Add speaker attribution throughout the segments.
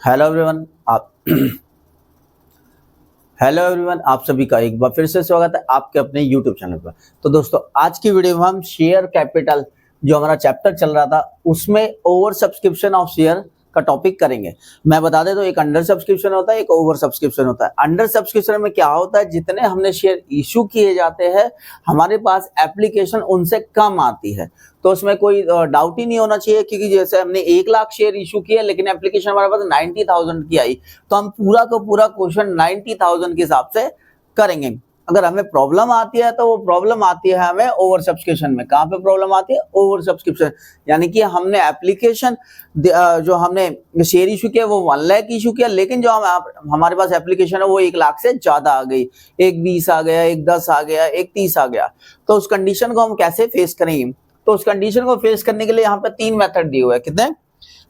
Speaker 1: Hello everyone आप hello everyone, आप सभी का एक बार फिर से स्वागत है आपके अपने यूट्यूब चैनल पर। तो दोस्तों, आज की वीडियो में हम शेयर कैपिटल जो हमारा चैप्टर चल रहा था उसमें ओवर सब्सक्रिप्शन ऑफ शेयर का टॉपिक करेंगे। मैं बता दें तो एक अंडर सब्सक्रिप्शन होता है, एक ओवर सब्सक्रिप्शन होता है। अंडर सब्सक्रिप्शन में क्या होता है, जितने हमने शेयर इशू किए जाते हैं हमारे पास एप्लीकेशन उनसे कम आती है। तो उसमें कोई डाउट ही नहीं होना चाहिए, क्योंकि जैसे हमने 1 लाख शेयर इशू किए लेकिन एप्लीकेशन हमारे पास 90,000 की आई, तो हम पूरा का पूरा क्वेश्चन 90,000 के हिसाब से करेंगे। अगर हमें प्रॉब्लम आती है तो वो प्रॉब्लम आती है हमें ओवर सब्सक्रिप्शन में। कहाँ पे प्रॉब्लम आती है? ओवर सब्सक्रिप्शन, यानी कि हमने एप्लीकेशन जो हमने शेयर इशू किया वो 1 लाख इशू किया, लेकिन जो हमारे पास एप्लीकेशन है वो 1 लाख से ज्यादा आ गई, एक 20 आ गया, एक 10 आ गया, एक 30 आ गया। तो उस कंडीशन को हम कैसे फेस करेंगे? तो उस कंडीशन को फेस करने के लिए यहाँ पे 3 मेथड दिए हुए हैं। कितने?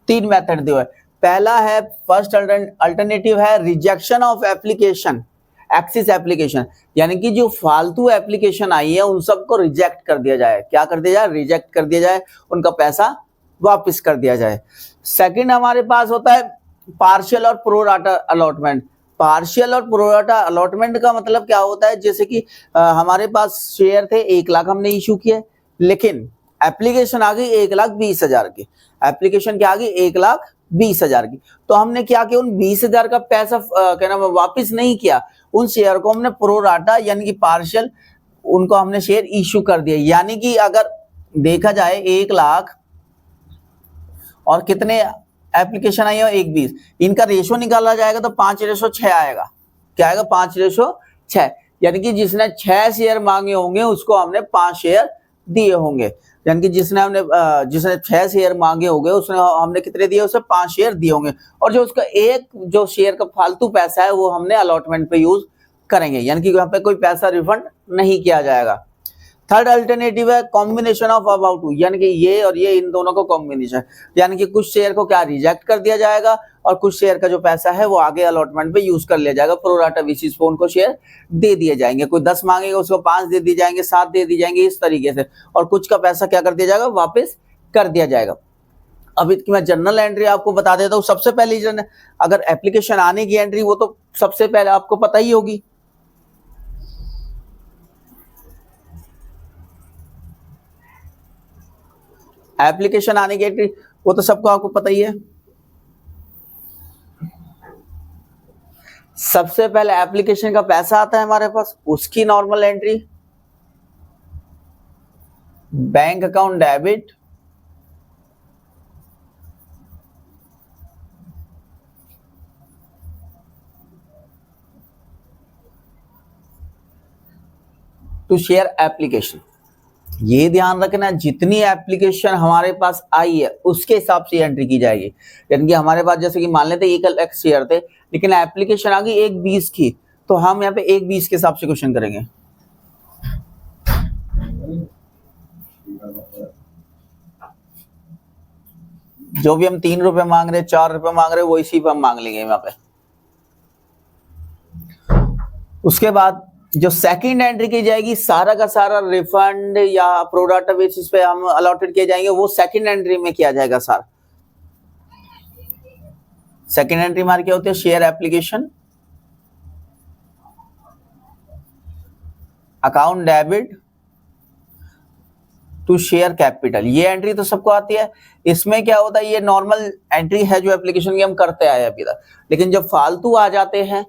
Speaker 1: 3 मेथड दिए हुए हैं। पहला है, फर्स्ट अल्टरनेटिव है rejection of application, axis application, यानी कि जो फालतू एप्लीकेशन आई है उन सबको रिजेक्ट कर दिया जाए। क्या कर दिया जाए? रिजेक्ट कर दिया जाए, उनका पैसा वापस कर दिया जाए। सेकंड हमारे पास होता है पार्शियल और प्रो राटा अलॉटमेंट। पार्शियल और प्रो राटा अलॉटमेंट का मतलब क्या होता है? जैसे कि हमारे पास शेयर थे 1 लाख हमने इशू किए, लेकिन एप्लीकेशन आ गई 1,20,000 की। एप्लीकेशन क्या आ गई? 1,20,000 की। तो हमने क्या किया, उन 20,000 का पैसा क्या नाम वापिस नहीं किया, उन शेयर को हमने प्रो राटा यानी कि पार्शियल उनको हमने शेयर इशू कर दिया। यानी कि अगर देखा जाए 1 लाख और कितने एप्लीकेशन आई है 1,20, इनका रेशो निकाला जाएगा तो 5:6 आएगा। क्या आएगा? 5:6, यानी कि जिसने 6 शेयर मांगे होंगे उसको हमने 5 शेयर दिए होंगे। यानी कि जिसने 6 शेयर मांगे होंगे उसने हमने कितने दिए? उसे 5 शेयर दिए होंगे। और जो उसका एक जो शेयर का फालतू पैसा है वो हमने अलॉटमेंट पे यूज करेंगे, यानी कि यहाँ पे कोई पैसा रिफंड नहीं किया जाएगा। थर्ड अल्टरनेटिव है कॉम्बिनेशन ऑफ अबाउट टू, यानी कि ये और ये इन दोनों को कॉम्बिनेशन, यानी कि कुछ शेयर को क्या रिजेक्ट कर दिया जाएगा और कुछ शेयर का जो पैसा है वो आगे अलॉटमेंट पे यूज कर लिया जाएगा। प्रोराटा बेसिस पे उनको शेयर दे दिए जाएंगे। कोई 10 मांगेगा उसको 5 दे दिए जाएंगे, 7 दे दी जाएंगे, इस तरीके से। और कुछ का पैसा क्या कर दिया जाएगा? वापस कर दिया जाएगा। अब इसकी मैं जनरल एंट्री आपको बता देता हूँ। सबसे पहली अगर एप्लीकेशन आने की एंट्री वो तो सबसे पहले आपको पता ही होगी। एप्लीकेशन आने की एंट्री वो तो सबको आपको पता ही है। सबसे पहले एप्लीकेशन का पैसा आता है हमारे पास, उसकी normal entry bank account debit to share application. ये ध्यान रखना, जितनी एप्लीकेशन हमारे पास आई है उसके हिसाब से एंट्री की जाएगी। यानी कि हमारे पास जैसे कि मान लेते 1 लाख शेयर थे लेकिन एप्लीकेशन आ गई 1,20 की, तो हम यहाँ पे 1,20 के हिसाब से क्वेश्चन करेंगे। जो भी हम 3 रुपए मांग रहे, 4 रुपए मांग रहे, वो इसी पे हम मांग लेंगे यहाँ पे। उसके बाद जो सेकंड एंट्री की जाएगी, सारा का सारा रिफंड या प्रोराटा बेसिस पे हम अलॉटेड किए जाएंगे, वो सेकंड एंट्री में किया जाएगा सारा। सेकंड एंट्री हमारी क्या होती है? Share application account debit to share capital. ये एंट्री तो सबको आती है। इसमें क्या होता है, ये नॉर्मल एंट्री है जो एप्लीकेशन की हम करते आए अभी तक। लेकिन जब फालतू आ जाते हैं,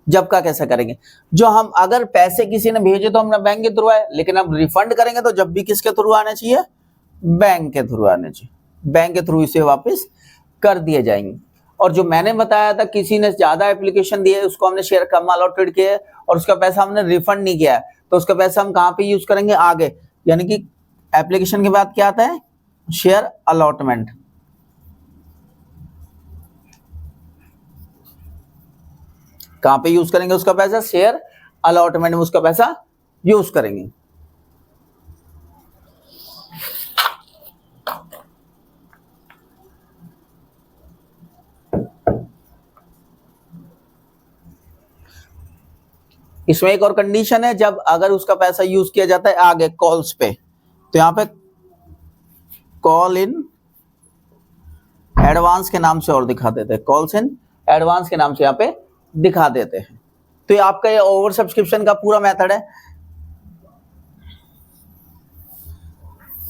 Speaker 1: जब का कैसे करेंगे? जो हम अगर पैसे किसी ने भेजे तो हमने बैंक के थ्रू आए, लेकिन अब रिफंड करेंगे तो जब भी किसके थ्रू आने चाहिए? बैंक के थ्रू आने चाहिए। बैंक के थ्रू इसे वापस कर दिए जाएंगे। और जो मैंने बताया था, किसी ने ज्यादा एप्लीकेशन दिए, उसको हमने शेयर कम अलॉटेड किया और उसका पैसा हमने रिफंड नहीं किया है, तो उसका पैसा हम कहाँ पे यूज करेंगे? आगे, यानी कि एप्लीकेशन के बाद क्या आता है? Share allotment. कहां पे यूज करेंगे उसका पैसा? शेयर अलॉटमेंट में उसका पैसा यूज करेंगे। इसमें एक और कंडीशन है, जब अगर उसका पैसा यूज किया जाता है आगे कॉल्स पे, तो यहां पे कॉल इन एडवांस के नाम से और दिखा देते हैं, कॉल्स इन एडवांस के नाम से यहाँ पे दिखा देते हैं। तो ये आपका ये ओवर सब्सक्रिप्शन का पूरा मेथड है।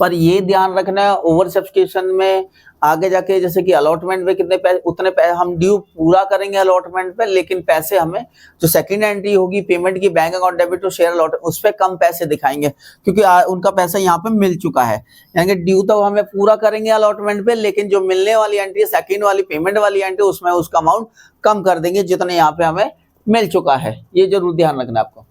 Speaker 1: पर ये ध्यान रखना है ओवर सब्सक्रिप्शन में आगे जाके जैसे कि अलॉटमेंट में कितने पैसे, उतने पैसे हम ड्यू पूरा करेंगे अलॉटमेंट पे, लेकिन पैसे हमें जो सेकंड एंट्री होगी पेमेंट की bank account debit to share allot उस पर कम पैसे दिखाएंगे, क्योंकि उनका पैसा यहाँ पे मिल चुका है। यानी ड्यू तो हमें पूरा करेंगे अलॉटमेंट पे, लेकिन जो मिलने वाली एंट्री सेकंड वाली पेमेंट वाली एंट्री उसमें उसका अमाउंट कम कर देंगे जितने यहाँ पे हमें मिल चुका है। ये जरूर ध्यान रखना आपको।